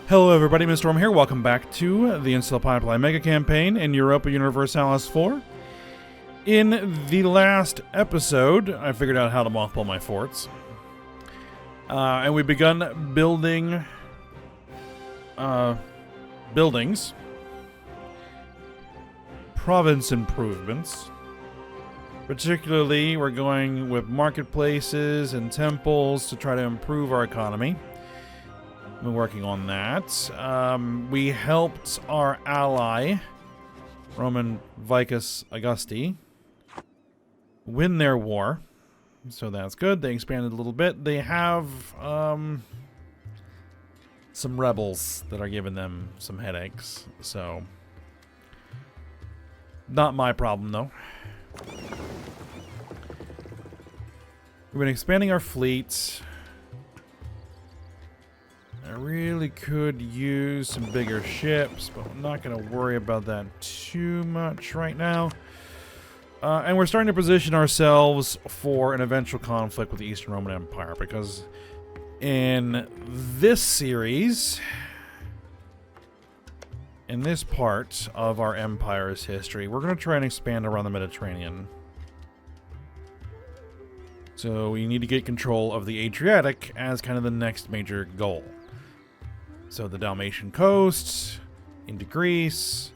Hello everybody, Mr. Rome here. Welcome back to the Insula Populi Megacampaign in Europa Universalis 4. In the last episode, I figured out how to mothball my forts. And we've begun building buildings, province improvements. Particularly, we're going with marketplaces and temples to try to improve our economy. Been working on that. We helped our ally, Roman Vicus Augusti, win their war. So that's good. They expanded a little bit. They have some rebels that are giving them some headaches. So, not my problem, though. We've been expanding our fleet. I really could use some bigger ships, but I'm not going to worry about that too much right now. And we're starting to position ourselves for an eventual conflict with the Eastern Roman Empire, because in this series, in this part of our empire's history, we're going to try and expand around the Mediterranean. So we need to get control of the Adriatic as kind of the next major goal. So the Dalmatian coast, into Greece,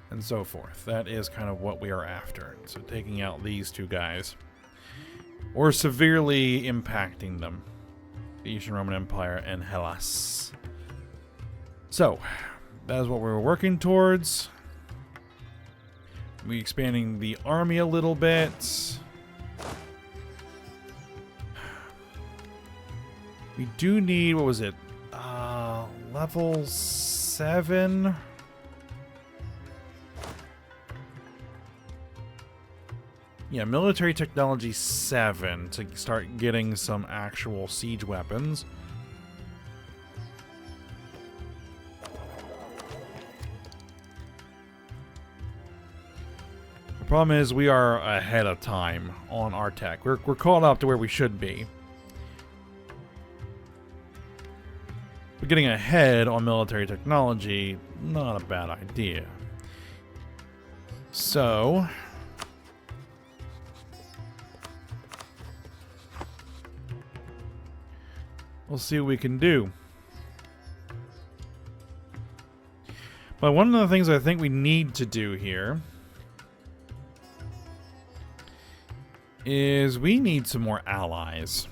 and so forth. That is kind of what we are after. So taking out these two guys. Or severely impacting them. The Eastern Roman Empire and Hellas. So, that is what we're working towards. We're expanding the army a little bit. We do need, what was it? Level 7. Yeah, military technology 7 to start getting some actual siege weapons. The problem is we are ahead of time on our tech. We're caught up to where we should be. But getting ahead on military technology, not a bad idea. So, we'll see what we can do. But one of the things I think we need to do here is we need some more allies.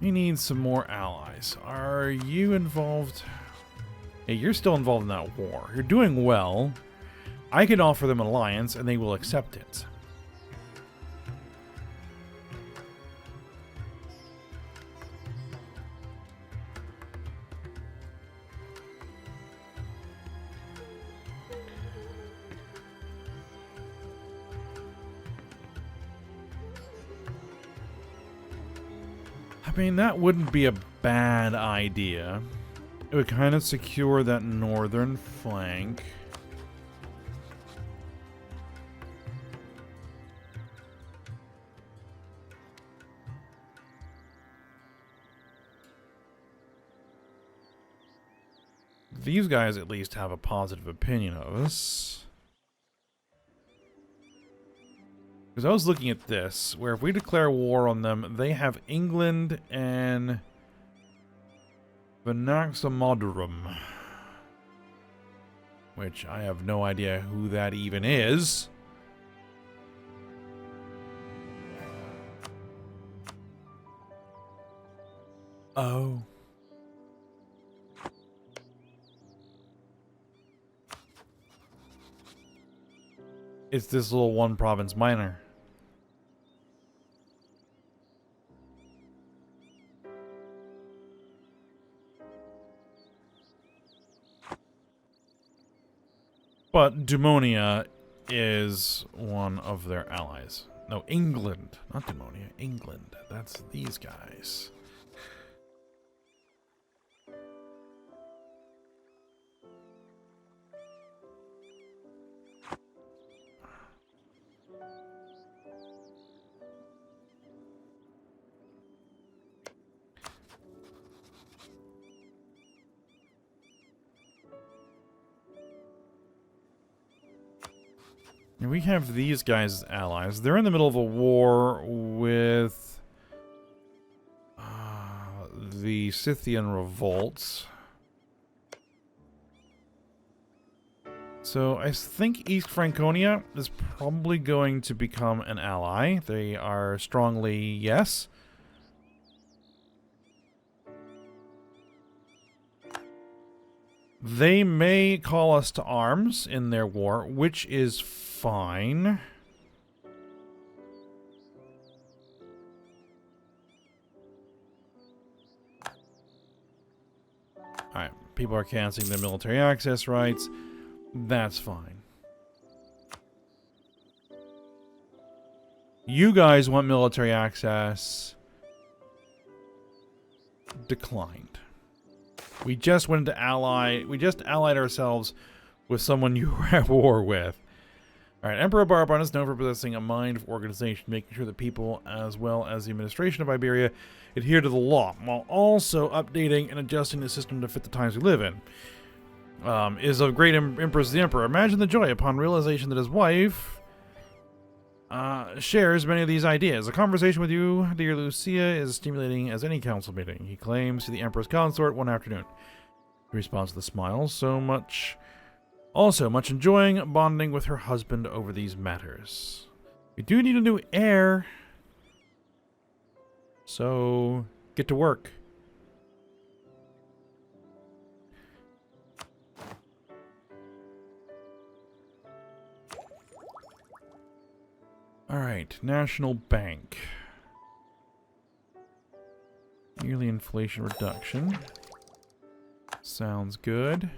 We need some more allies. Are you involved? Hey, you're still involved in that war. You're doing well. I can offer them an alliance, and they will accept it. I mean, that wouldn't be a bad idea. It would kind of secure that northern flank. These guys at least have a positive opinion of us. Because I was looking at this, where if we declare war on them, they have England and Venaximodorum. Which I have no idea who that even is. Oh. It's this little one province minor. But Dumonia is one of their allies. No, England. Not Dumonia. England. That's these guys. And we have these guys as allies. They're in the middle of a war with the Scythian revolts. So I think East Franconia is probably going to become an ally. They are strongly yes. They may call us to arms in their war, which is fine. Alright, people are canceling their military access rights. That's fine. You guys want military access. Declined. We just went into ally. We just allied ourselves with someone you were at war with. Alright, Emperor Barbon is known for possessing a mind of organization, making sure that people, as well as the administration of Iberia, adhere to the law, while also updating and adjusting the system to fit the times we live in. Is of great Empress the Emperor. Imagine the joy upon realization that his wife shares many of these ideas. A conversation with you, dear Lucia, is as stimulating as any council meeting, he claims to the Emperor's consort one afternoon. He responds with a smile, also much enjoying bonding with her husband over these matters. We do need a new heir, so get to work. Alright, National Bank. Yearly inflation reduction. Sounds good.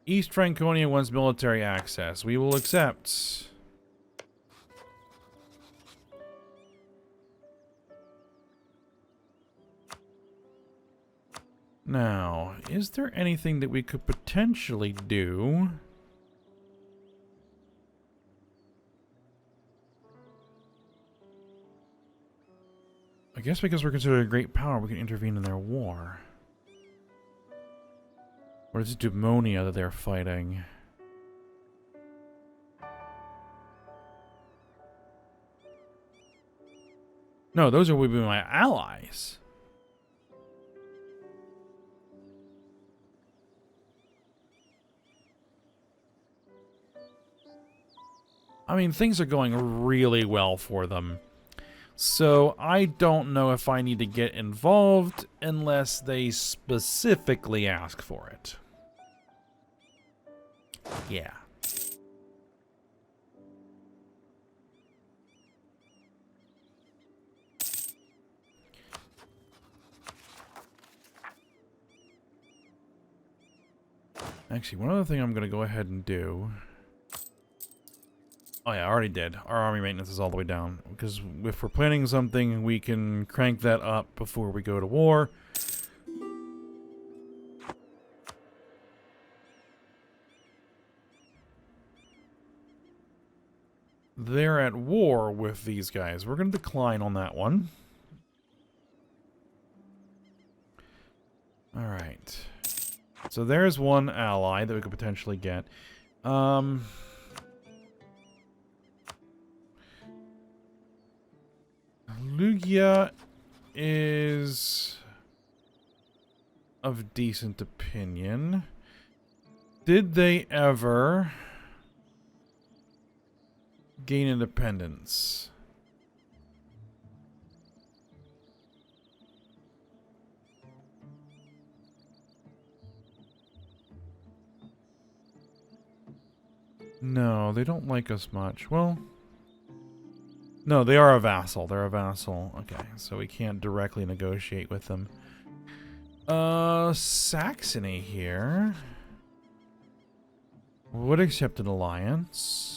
East Franconia wants military access. We will accept. Now, is there anything that we could potentially do? I guess because we're considered a great power, we can intervene in their war. Or is it Demonia that they're fighting? No, those would be my allies. I mean, things are going really well for them. So I don't know if I need to get involved unless they specifically ask for it. Yeah. Actually, one other thing I'm going to go ahead and do... Oh yeah, I already did. Our army maintenance is all the way down. Because if we're planning something, we can crank that up before we go to war. They're at war with these guys. We're going to decline on that one. Alright. So there's one ally that we could potentially get. Lugia is of decent opinion. Did they ever gain independence? No, they don't like us much. Well... No, they are a vassal. They're a vassal. Okay, so we can't directly negotiate with them. Saxony here would accept an alliance.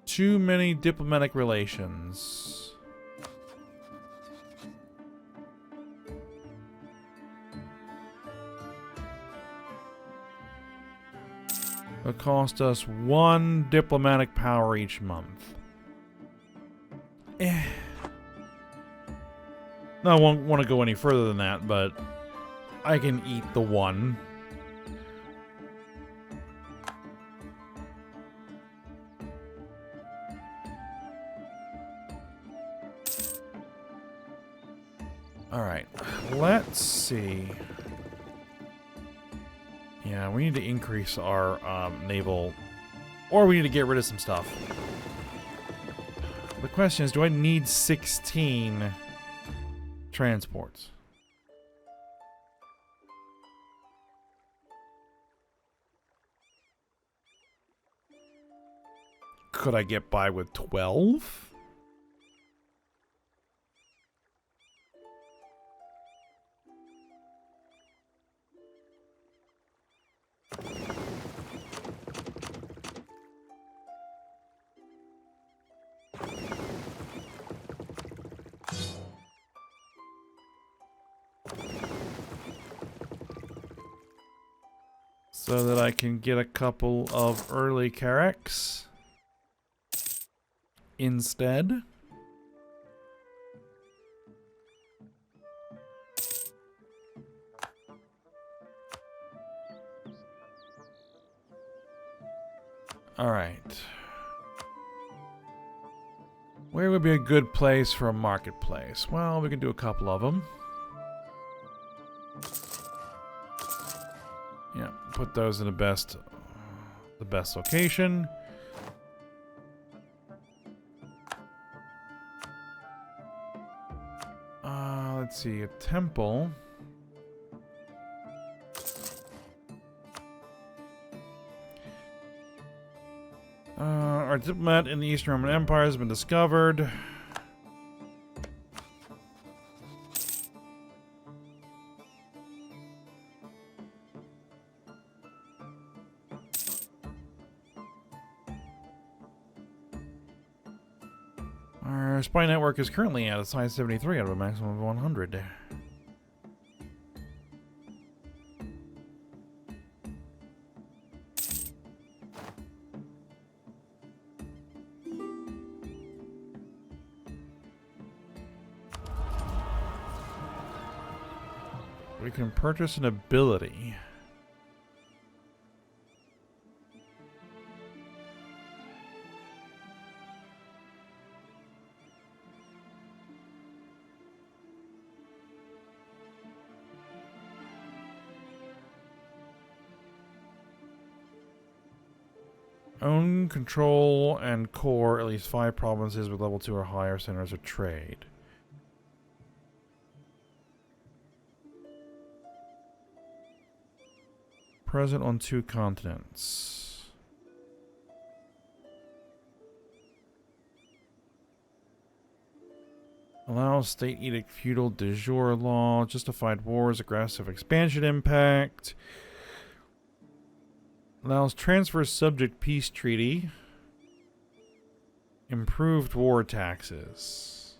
Too many diplomatic relations. It'll cost us 1 diplomatic power each month. No, I won't want to go any further than that, but I can eat the 1. Alright, let's see. Yeah, we need to increase our naval, or we need to get rid of some stuff. The question is, do I need 16 transports? Could I get by with 12? So that I can get a couple of early Carracks instead. All right. Where would be a good place for a marketplace? Well, we can do a couple of them. Yeah, put those in the best location. Let's see, a temple. Our diplomat in the Eastern Roman Empire has been discovered. Our spy network is currently at a size 73 out of a maximum of 100. We can purchase an ability. Own, control, and core at least 5 provinces with level 2 or higher centers of trade. Present on 2 continents. Allows state edict feudal de jure law, justified wars, aggressive expansion impact. Allows transfer subject peace treaty. Improved war taxes.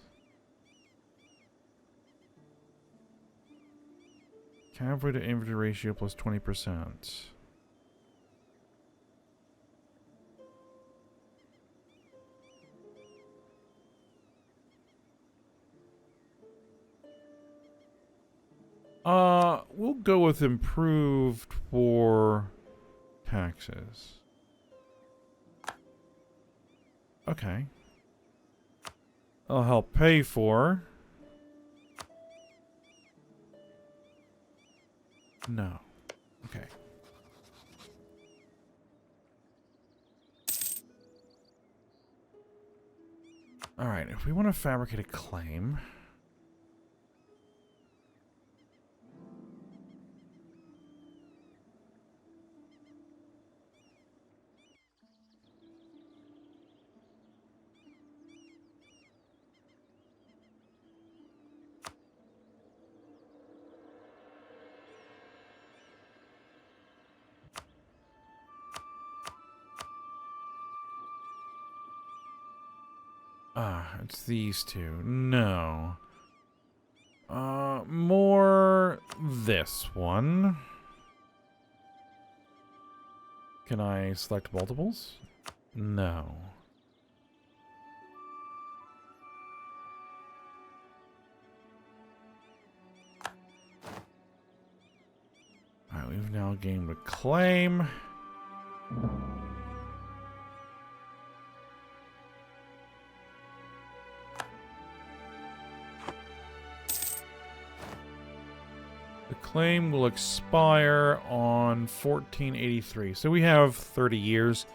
Cavalry to infantry ratio plus 20%. We'll go with improved war taxes. Okay. I'll help pay for. No. Okay. Alright, if we want to fabricate a claim. It's these two. No. More this one. Can I select multiples? No. Alright, we've now gained a claim. The claim will expire on 1483. So we have 30 years.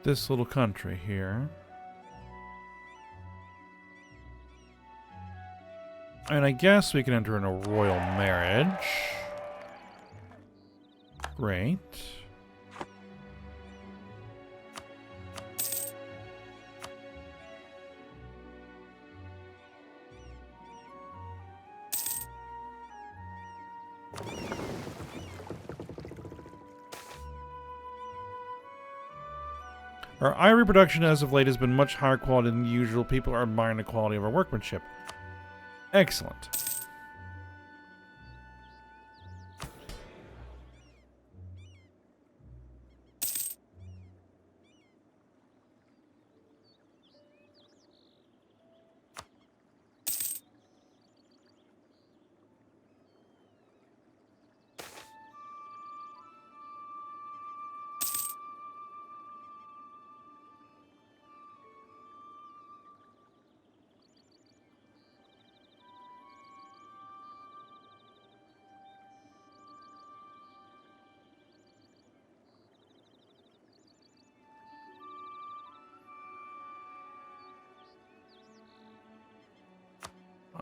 This little country here. And I guess we can enter in a royal marriage. Great. Our ivory production as of late has been much higher quality than usual. People are admiring the quality of our workmanship. Excellent.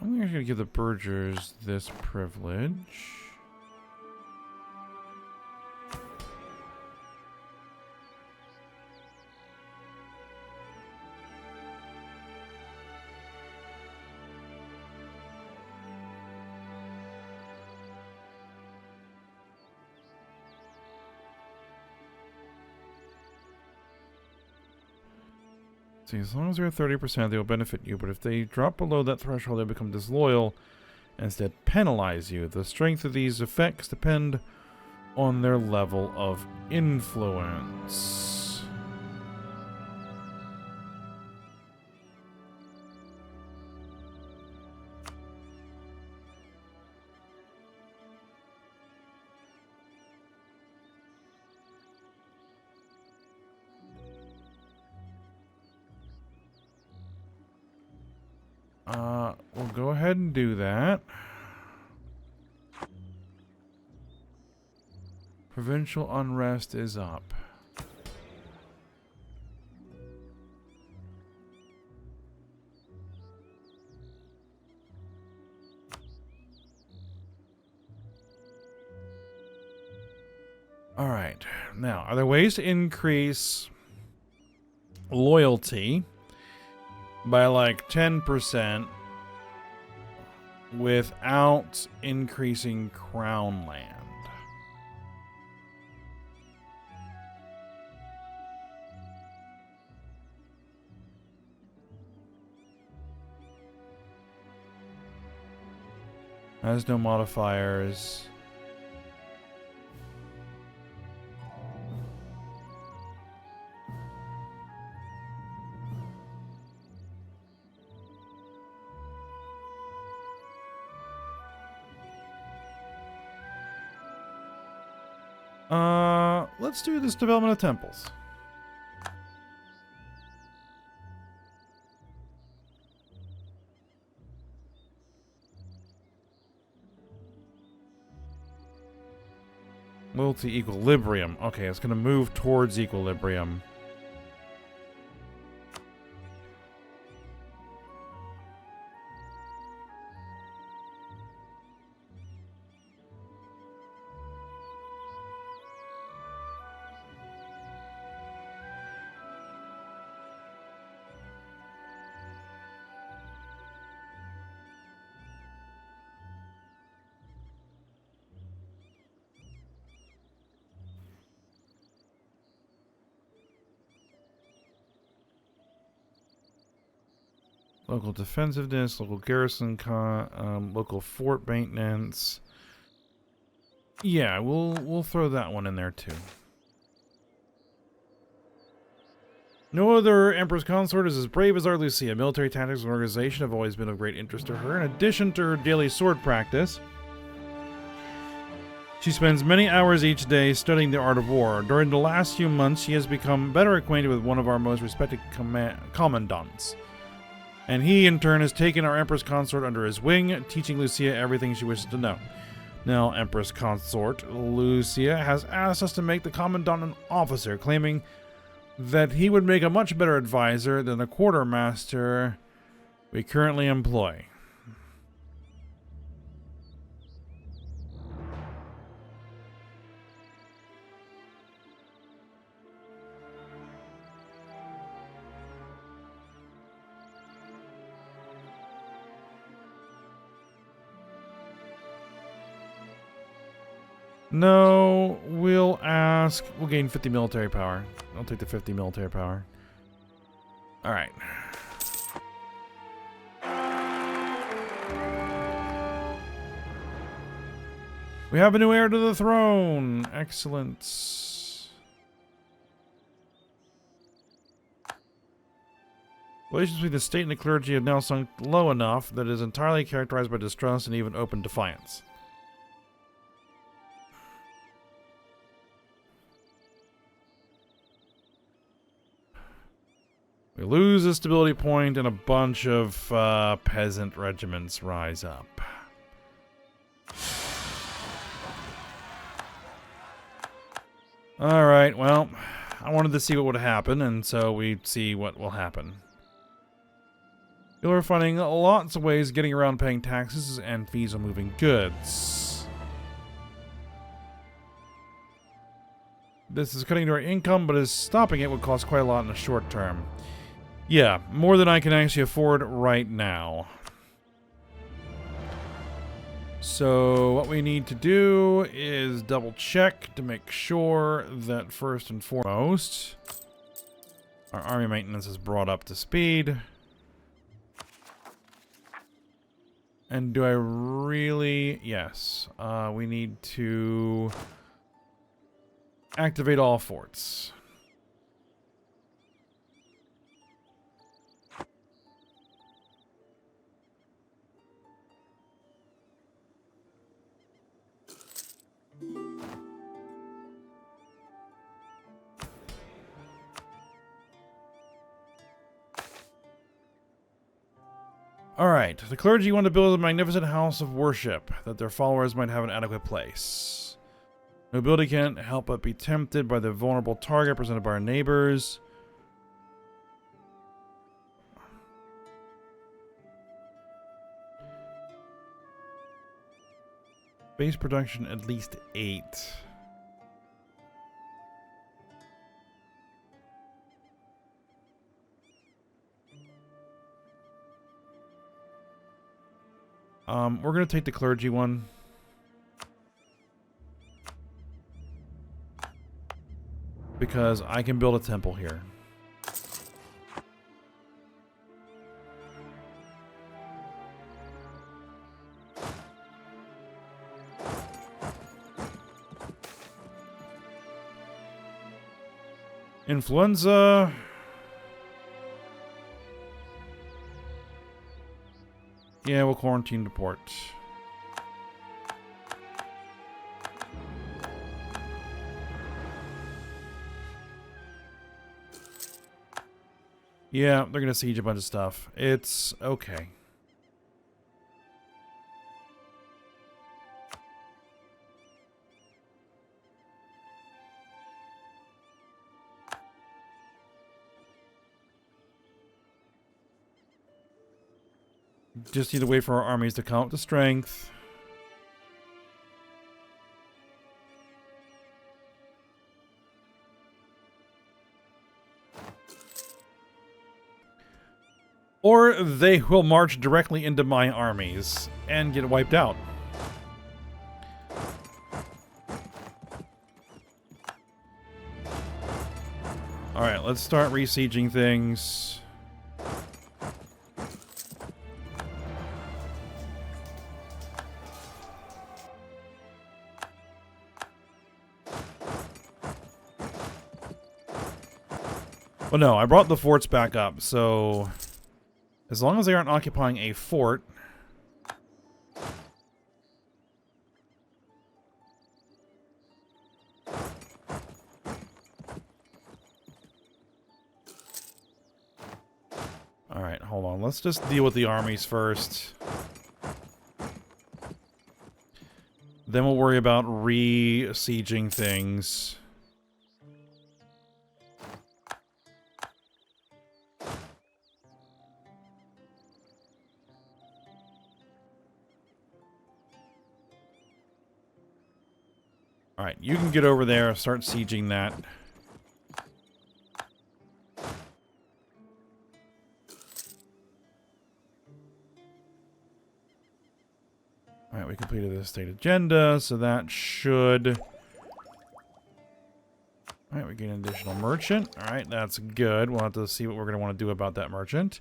I'm going to give the Burgers this privilege. See, as long as they're at 30%, they will benefit you, but if they drop below that threshold, they become disloyal and instead penalize you. The strength of these effects depend on their level of influence. We'll go ahead and do that. Provincial unrest is up. All right. Now, are there ways to increase loyalty by like 10% without increasing crown land? Has no modifiers. Let's do this development of temples. Multi-equilibrium. Okay, it's gonna move towards equilibrium. Local defensiveness, local garrison, local fort maintenance. Yeah, we'll throw that one in there too. No other Empress Consort is as brave as our Lucia. Military tactics and organization have always been of great interest to her. In addition to her daily sword practice, she spends many hours each day studying the art of war. During the last few months, she has become better acquainted with one of our most respected commandants. And he, in turn, has taken our Empress Consort under his wing, teaching Lucia everything she wishes to know. Now, Empress Consort Lucia has asked us to make the Commandant an officer, claiming that he would make a much better advisor than the quartermaster we currently employ. No, we'll gain 50 military power. I'll take the 50 military power. Alright. We have a new heir to the throne. Excellent. Relations between the state and the clergy have now sunk low enough that it is entirely characterized by distrust and even open defiance. We lose a stability point and a bunch of peasant regiments rise up. Alright, well, I wanted to see what would happen, and so we see what will happen. People are finding lots of ways of getting around paying taxes and fees on moving goods. This is cutting into our income, but is stopping it would cost quite a lot in the short term. Yeah, more than I can actually afford right now. So what we need to do is double check to make sure that first and foremost our army maintenance is brought up to speed. And do I really? Yes. We need to activate all forts. Alright, the clergy want to build a magnificent house of worship, that their followers might have an adequate place. Nobility can't help but be tempted by the vulnerable target presented by our neighbors. Base production at least 8. We're going to take the clergy one. Because I can build a temple here. Influenza. Yeah, we'll quarantine the port. Yeah, they're gonna siege a bunch of stuff. It's okay. Just need to wait for our armies to come up to strength. Or they will march directly into my armies and get wiped out. Alright, let's start resieging things. Well, no, I brought the forts back up, so as long as they aren't occupying a fort. Alright, hold on. Let's just deal with the armies first. Then we'll worry about re-sieging things. Alright, you can get over there, start sieging that. Alright, we completed the state agenda, so that should... Alright, we get an additional merchant. Alright, that's good. We'll have to see what we're going to want to do about that merchant.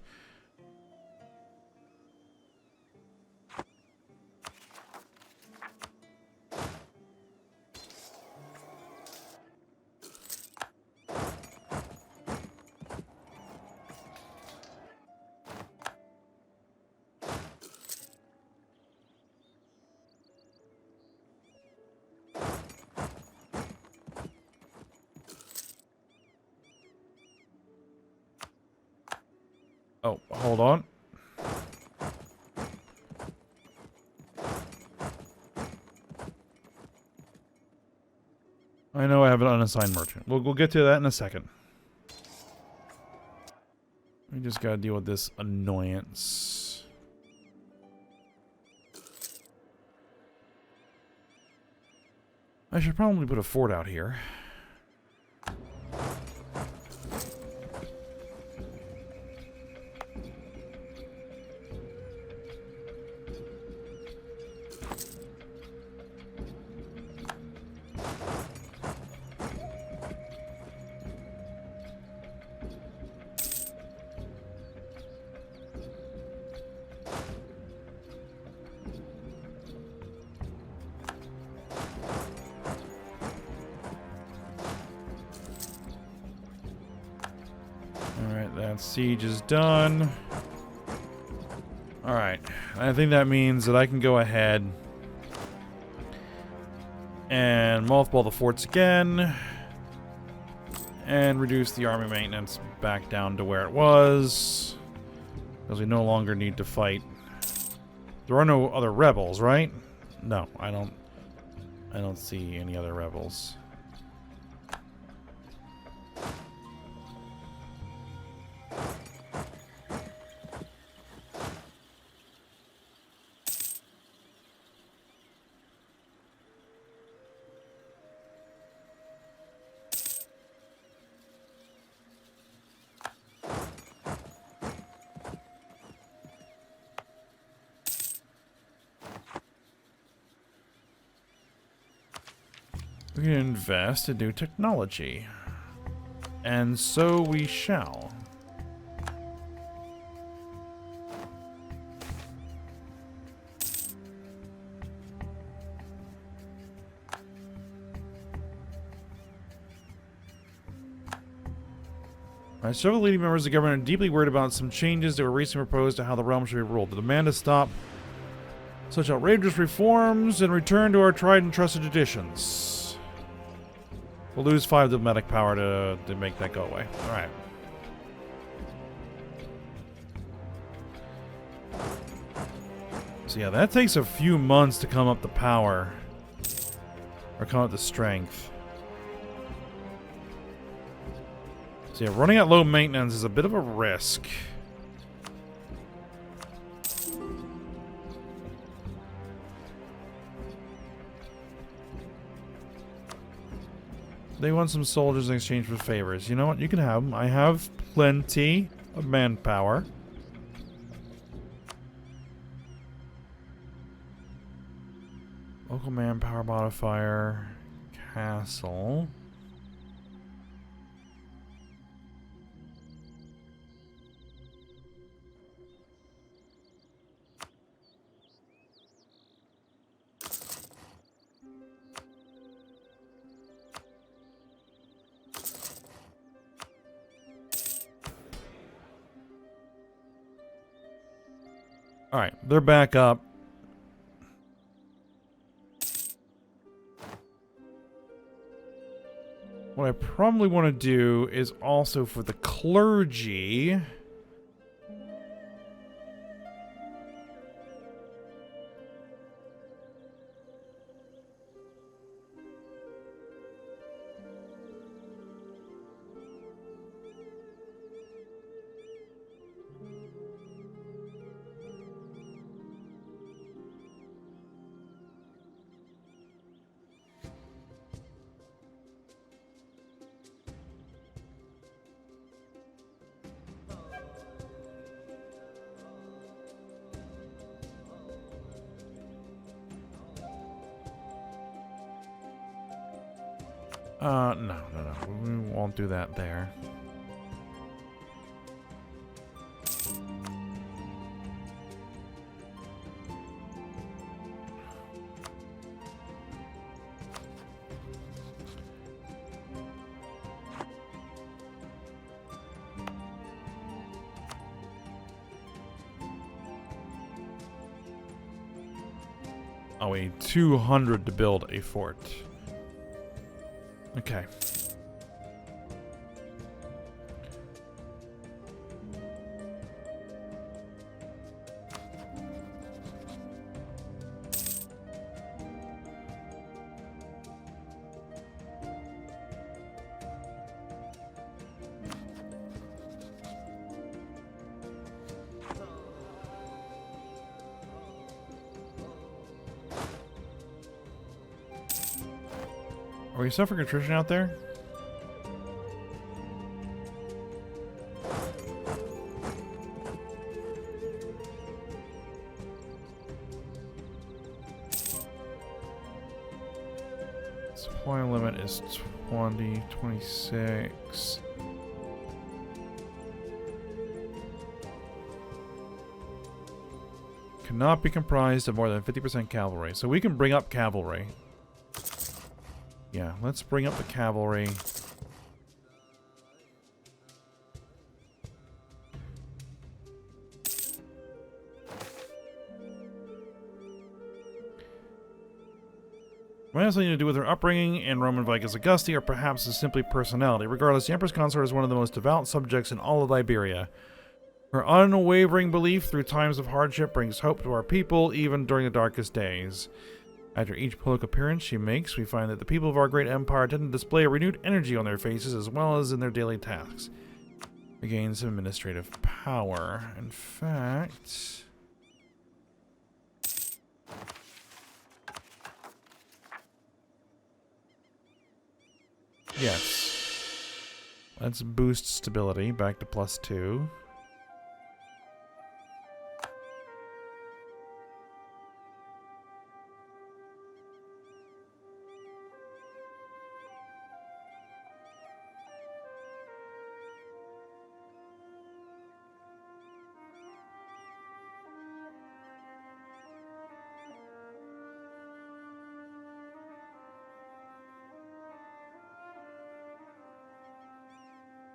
Oh, hold on. I know I have an unassigned merchant. We'll get to that in a second. We just gotta deal with this annoyance. I should probably put a fort out here. Alright, that siege is done. Alright, I think that means that I can go ahead and mothball the forts again and reduce the army maintenance back down to where it was, because we no longer need to fight. There are no other rebels, right? No, I don't see any other rebels. We can invest in new technology. And so we shall. Alright, several leading members of the government are deeply worried about some changes that were recently proposed to how the realm should be ruled. The demand to stop such outrageous reforms and return to our tried and trusted traditions. We'll lose 5 diplomatic power to make that go away. Alright. So yeah, that takes a few months to come up to power. Or come up to strength. So yeah, running at low maintenance is a bit of a risk. They want some soldiers in exchange for favors. You know what? You can have them. I have plenty of manpower. Local manpower modifier. Castle. Alright, they're back up. What I probably want to do is also for the clergy. No. We won't do that there. Oh, we need 200 to build a fort. Okay. Are you suffering attrition out there? Supply limit is 20, 26. Cannot be comprised of more than 50% cavalry. So we can bring up cavalry. Yeah, let's bring up the cavalry. Might have something to do with her upbringing and Roman Vicus Augusti, or perhaps is simply personality. Regardless, the Empress Consort is one of the most devout subjects in all of Iberia. Her unwavering belief through times of hardship brings hope to our people, even during the darkest days. After each public appearance she makes, we find that the people of our great empire tend to display a renewed energy on their faces as well as in their daily tasks. Regain some administrative power. In fact... yes. Let's boost stability back to +2.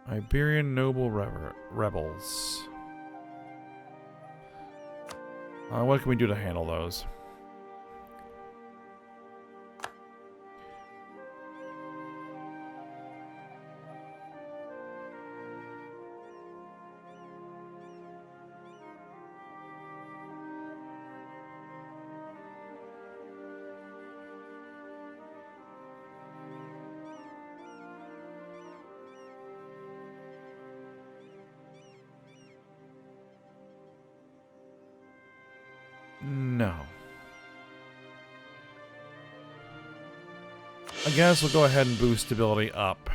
Iberian noble rebels. What can we do to handle those? I guess we'll go ahead and boost stability up.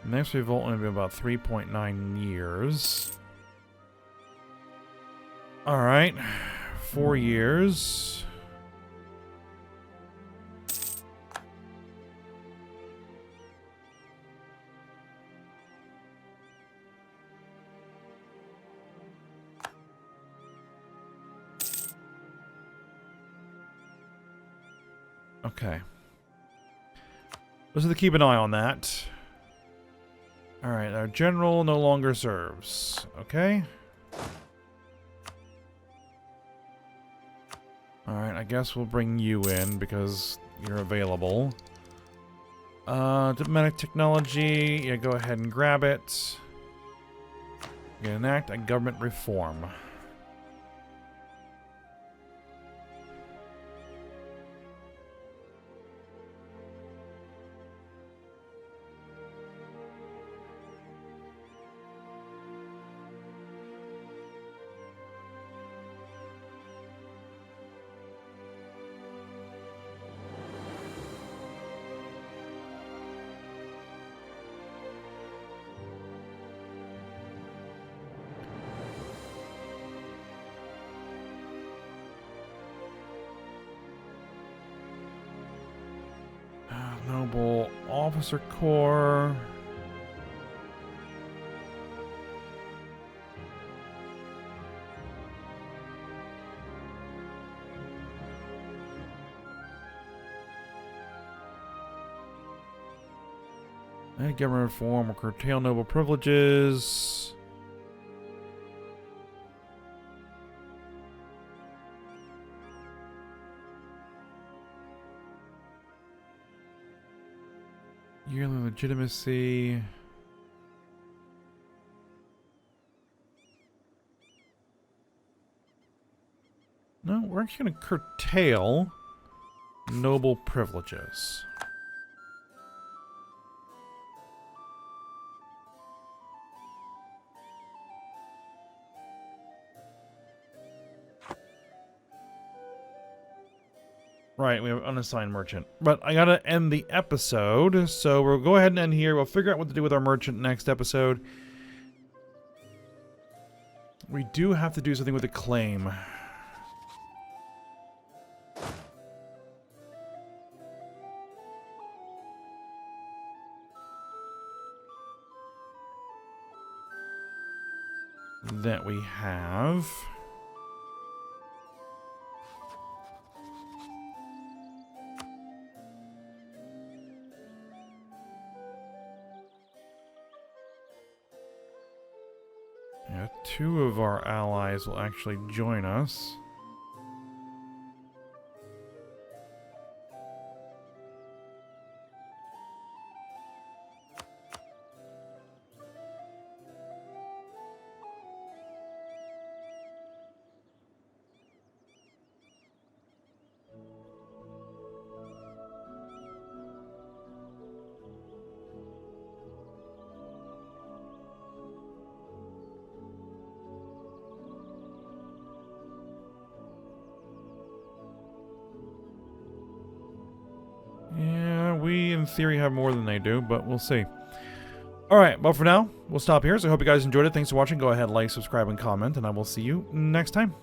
Next revolt will be about 3.9 years. Alright. 4 years. Okay. Let's have to keep an eye on that. Alright, our general no longer serves. Okay. Alright, I guess we'll bring you in because you're available. Diplomatic technology. Yeah, go ahead and grab it. Enact a government reform. Noble Officer Corps. And government reform will curtail noble privileges. Yearly legitimacy. No, we're actually going to curtail noble privileges. Right, we have an unassigned merchant. But I gotta end the episode, so we'll go ahead and end here. We'll figure out what to do with our merchant next episode. We do have to do something with the claim. That we have. Yeah, 2 of our allies will actually join us. Yeah, we in theory have more than they do, but we'll see. Alright, well for now, we'll stop here. So I hope you guys enjoyed it. Thanks for watching. Go ahead, like, subscribe, and comment, and I will see you next time.